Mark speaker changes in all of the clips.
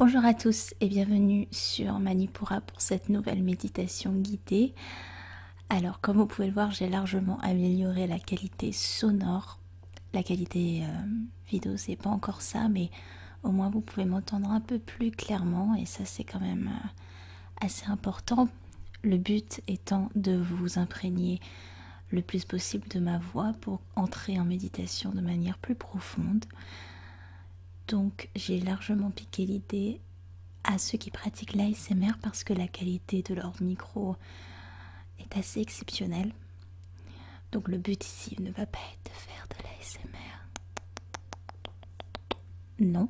Speaker 1: Bonjour à tous et bienvenue sur Manipura pour cette nouvelle méditation guidée. Alors comme vous pouvez le voir, j'ai largement amélioré la qualité sonore. La qualité vidéo c'est pas encore ça, mais au moins vous pouvez m'entendre un peu plus clairement et ça c'est quand même assez important. Le but étant de vous imprégner le plus possible de ma voix pour entrer en méditation de manière plus profonde. Donc j'ai largement piqué l'idée à ceux qui pratiquent l'ASMR parce que la qualité de leur micro est assez exceptionnelle. Donc le but ici ne va pas être de faire de l'ASMR. Non,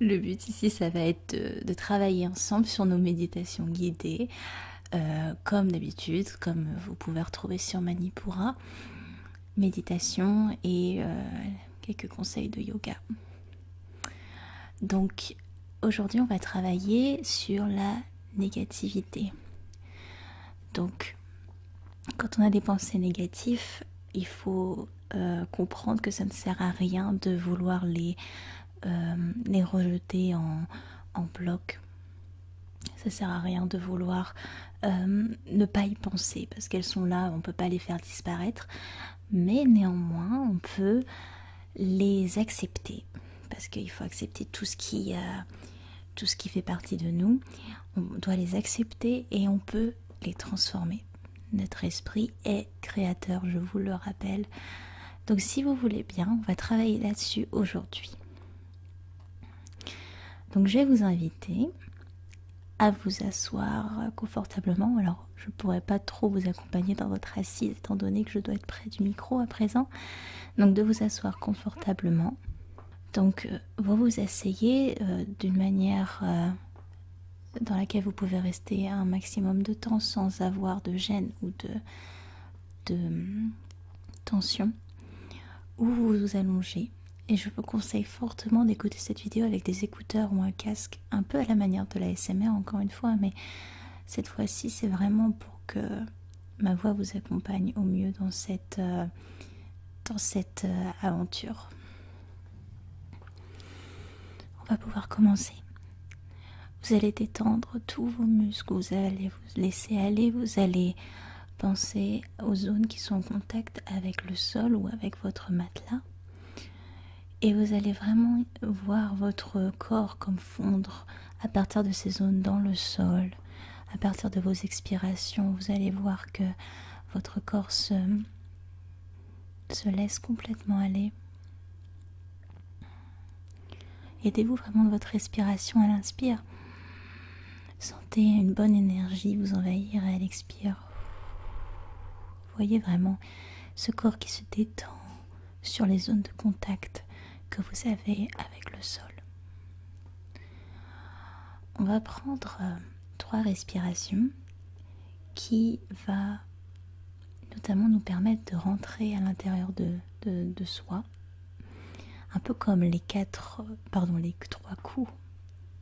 Speaker 1: le but ici ça va être de travailler ensemble sur nos méditations guidées comme d'habitude, comme vous pouvez retrouver sur Manipura, méditation et quelques conseils de yoga. Donc aujourd'hui on va travailler sur la négativité. Donc quand on a des pensées négatives, il faut comprendre que ça ne sert à rien de vouloir les rejeter en bloc. Ça ne sert à rien de vouloir ne pas y penser parce qu'elles sont là, on ne peut pas les faire disparaître, mais néanmoins on peut les accepter parce qu'il faut accepter tout ce qui fait partie de nous. On doit les accepter et on peut les transformer. Notre esprit est créateur, je vous le rappelle. Donc si vous voulez bien, on va travailler là-dessus aujourd'hui. Donc je vais vous inviter à vous asseoir confortablement. Alors je ne pourrais pas trop vous accompagner dans votre assise étant donné que je dois être près du micro à présent. Donc de vous asseoir confortablement. Donc vous vous asseyez d'une manière dans laquelle vous pouvez rester un maximum de temps sans avoir de gêne ou de tension, ou vous vous allongez. Et je vous conseille fortement d'écouter cette vidéo avec des écouteurs ou un casque, un peu à la manière de la ASMR encore une fois, mais cette fois-ci c'est vraiment pour que ma voix vous accompagne au mieux dans cette aventure. On va pouvoir commencer. Vous allez détendre tous vos muscles, vous allez vous laisser aller, vous allez penser aux zones qui sont en contact avec le sol ou avec votre matelas. Et vous allez vraiment voir votre corps comme fondre à partir de ces zones dans le sol. À partir de vos expirations, vous allez voir que votre corps se laisse complètement aller. Aidez-vous vraiment de votre respiration à l'inspire. Sentez une bonne énergie vous envahir à l'expire. Voyez vraiment ce corps qui se détend sur les zones de contact que vous avez avec le sol. On va prendre 3 respirations qui va notamment nous permettre de rentrer à l'intérieur de soi, un peu comme les 3 coups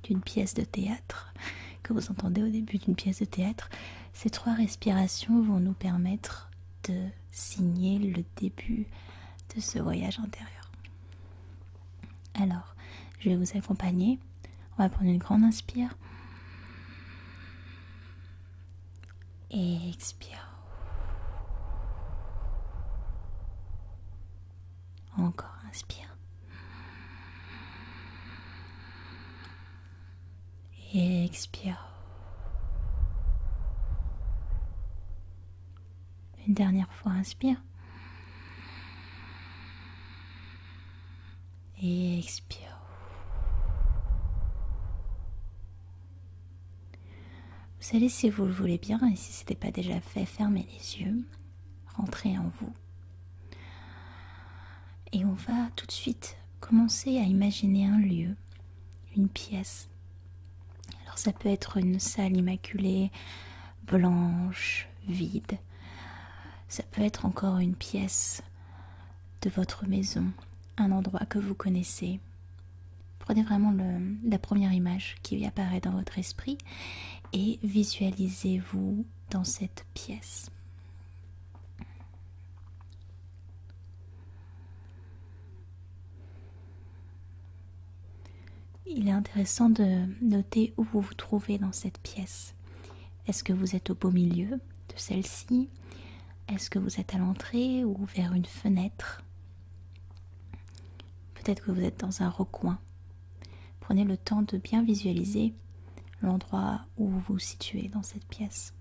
Speaker 1: d'une pièce de théâtre que vous entendez au début d'une pièce de théâtre. Ces 3 respirations vont nous permettre de signer le début de ce voyage intérieur. Alors, je vais vous accompagner. On va prendre une grande inspire et expire. Encore inspire et expire. Une dernière fois, inspire et expire. Vous allez, si vous le voulez bien, et si ce n'était pas déjà fait, fermez les yeux, rentrez en vous. Et on va tout de suite commencer à imaginer un lieu, une pièce. Alors ça peut être une salle immaculée, blanche, vide. Ça peut être encore une pièce de votre maison, un endroit que vous connaissez. Prenez vraiment la première image qui apparaît dans votre esprit et visualisez-vous dans cette pièce. il est intéressant de noter où vous vous trouvez dans cette pièce. Est-ce que vous êtes au beau milieu de celle-ci? Est-ce que vous êtes à l'entrée ou vers une fenêtre? Peut-être que vous êtes dans un recoin. Prenez le temps de bien visualiser l'endroit où vous vous situez dans cette pièce.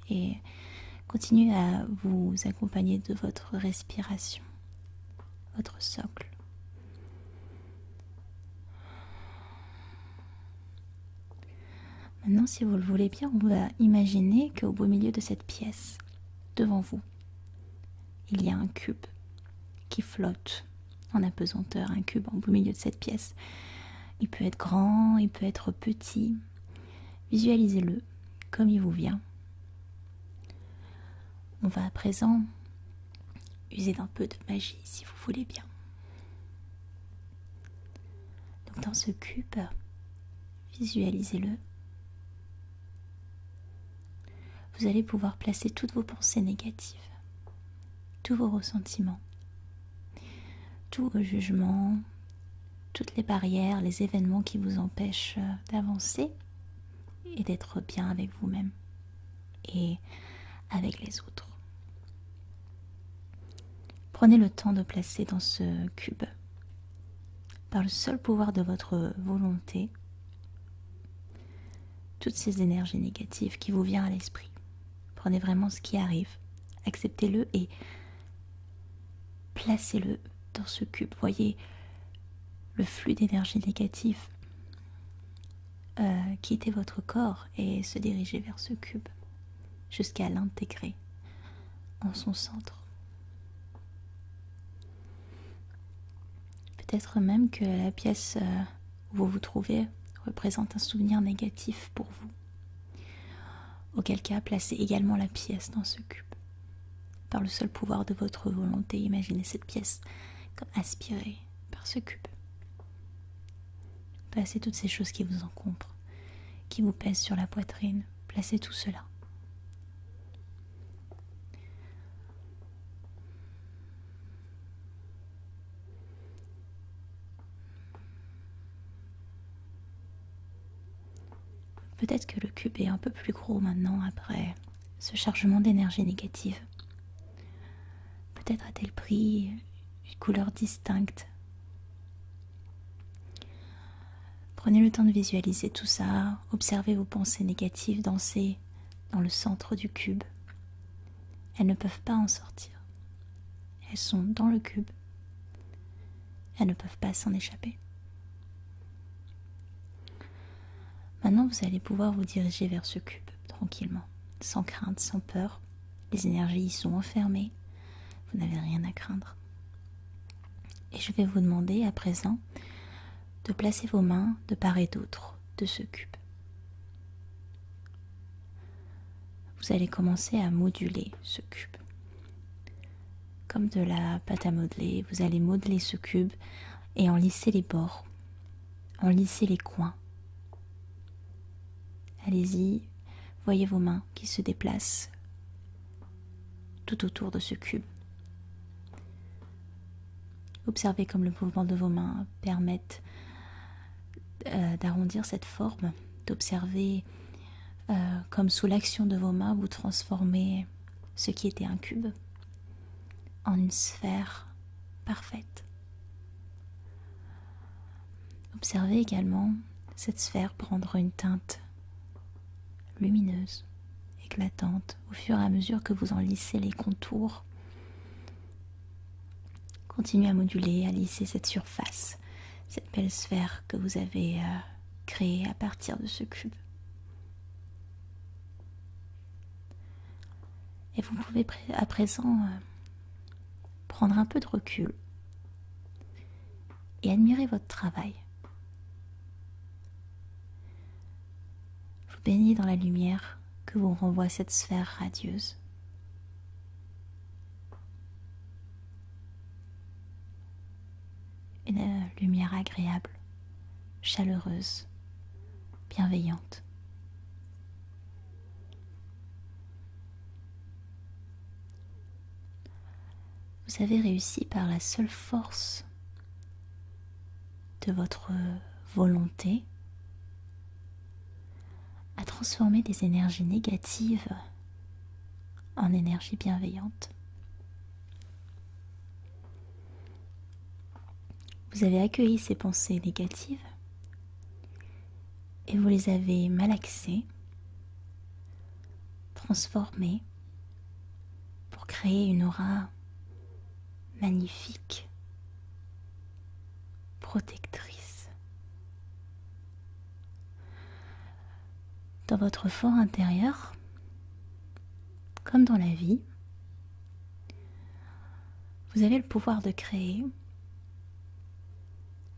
Speaker 1: Et continuez à vous accompagner de votre respiration, votre socle. Maintenant, si vous le voulez bien, on va imaginer qu'au beau milieu de cette pièce, devant vous, il y a un cube qui flotte en apesanteur, un cube en beau milieu de cette pièce. Il peut être grand, il peut être petit. Visualisez-le comme il vous vient. On va à présent user d'un peu de magie, si vous voulez bien. Donc dans ce cube, visualisez-le. Vous allez pouvoir placer toutes vos pensées négatives, tous vos ressentiments, tous vos jugements, toutes les barrières, les événements qui vous empêchent d'avancer et d'être bien avec vous-même et avec les autres. Prenez le temps de placer dans ce cube, par le seul pouvoir de votre volonté, toutes ces énergies négatives qui vous viennent à l'esprit. Prenez vraiment ce qui arrive, acceptez-le et placez-le dans ce cube. Voyez le flux d'énergie négative quitter votre corps et se diriger vers ce cube jusqu'à l'intégrer en son centre. Peut-être même que la pièce où vous vous trouvez représente un souvenir négatif pour vous. Auquel cas, placez également la pièce dans ce cube. Par le seul pouvoir de votre volonté, imaginez cette pièce comme aspirée par ce cube. Placez toutes ces choses qui vous encombrent, qui vous pèsent sur la poitrine. Placez tout cela. Peut-être que le cube est un peu plus gros maintenant après ce chargement d'énergie négative. Peut-être a-t-elle pris une couleur distincte. Prenez le temps de visualiser tout ça, observez vos pensées négatives danser dans le centre du cube. Elles ne peuvent pas en sortir. Elles sont dans le cube. Elles ne peuvent pas s'en échapper. Maintenant, vous allez pouvoir vous diriger vers ce cube, tranquillement, sans crainte, sans peur. Les énergies y sont enfermées. Vous n'avez rien à craindre. Et je vais vous demander à présent de placer vos mains de part et d'autre de ce cube. Vous allez commencer à moduler ce cube. Comme de la pâte à modeler, vous allez modeler ce cube et en lisser les bords, en lisser les coins. Allez-y, voyez vos mains qui se déplacent tout autour de ce cube. Observez comme le mouvement de vos mains permettent d'arrondir cette forme, d'observer comme sous l'action de vos mains vous transformez ce qui était un cube en une sphère parfaite. Observez également cette sphère prendre une teinte lumineuse, éclatante, au fur et à mesure que vous en lissez les contours. Continuez à moduler, à lisser cette surface, cette belle sphère que vous avez créée à partir de ce cube. Et vous pouvez à présent prendre un peu de recul et admirer votre travail. Vous baignez dans la lumière que vous renvoie cette sphère radieuse. Une lumière agréable, chaleureuse, bienveillante. Vous avez réussi par la seule force de votre volonté à transformer des énergies négatives en énergie bienveillante. Vous avez accueilli ces pensées négatives et vous les avez malaxées, transformées pour créer une aura magnifique, protectrice. Dans votre fort intérieur, comme dans la vie, vous avez le pouvoir de créer,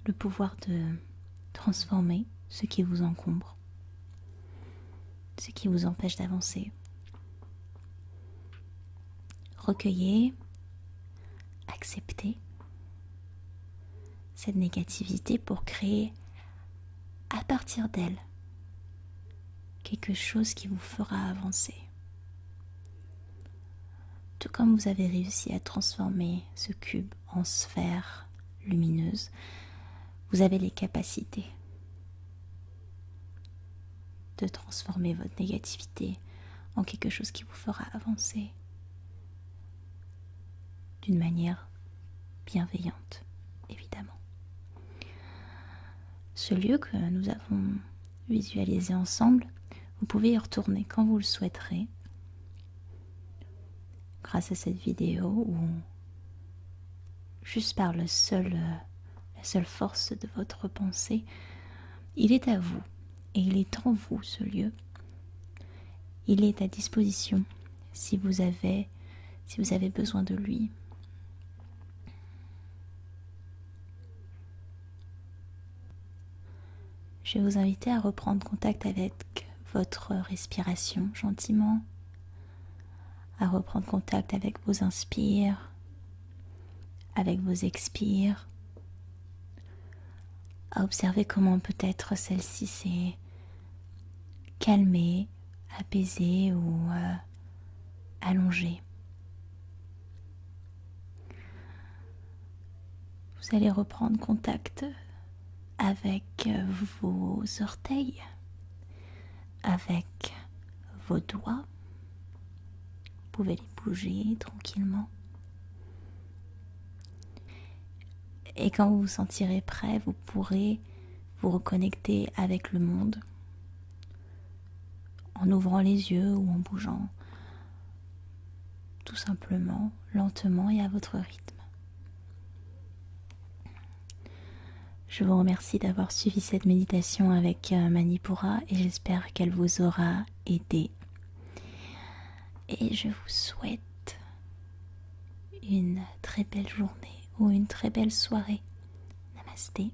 Speaker 1: le pouvoir de transformer ce qui vous encombre, ce qui vous empêche d'avancer. Recueillez, acceptez cette négativité pour créer à partir d'elle quelque chose qui vous fera avancer. Tout comme vous avez réussi à transformer ce cube en sphère lumineuse, vous avez les capacités de transformer votre négativité en quelque chose qui vous fera avancer d'une manière bienveillante, évidemment. Ce lieu que nous avons visualisé ensemble, vous pouvez y retourner quand vous le souhaiterez, grâce à cette vidéo ou juste par la seule force de votre pensée. Il est à vous et il est en vous, ce lieu. Il est à disposition si vous avez besoin de lui. Je vais vous inviter à reprendre contact avec votre respiration gentiment, à reprendre contact avec vos inspires, avec vos expires, à observer comment peut-être celle-ci s'est calmée, apaisée ou allongée. Vous allez reprendre contact avec vos orteils, avec vos doigts. Vous pouvez les bouger tranquillement. Et quand vous vous sentirez prêt, vous pourrez vous reconnecter avec le monde en ouvrant les yeux ou en bougeant tout simplement, lentement et à votre rythme. Je vous remercie d'avoir suivi cette méditation avec Manipura et j'espère qu'elle vous aura aidé. Et je vous souhaite une très belle journée ou une très belle soirée. Namasté.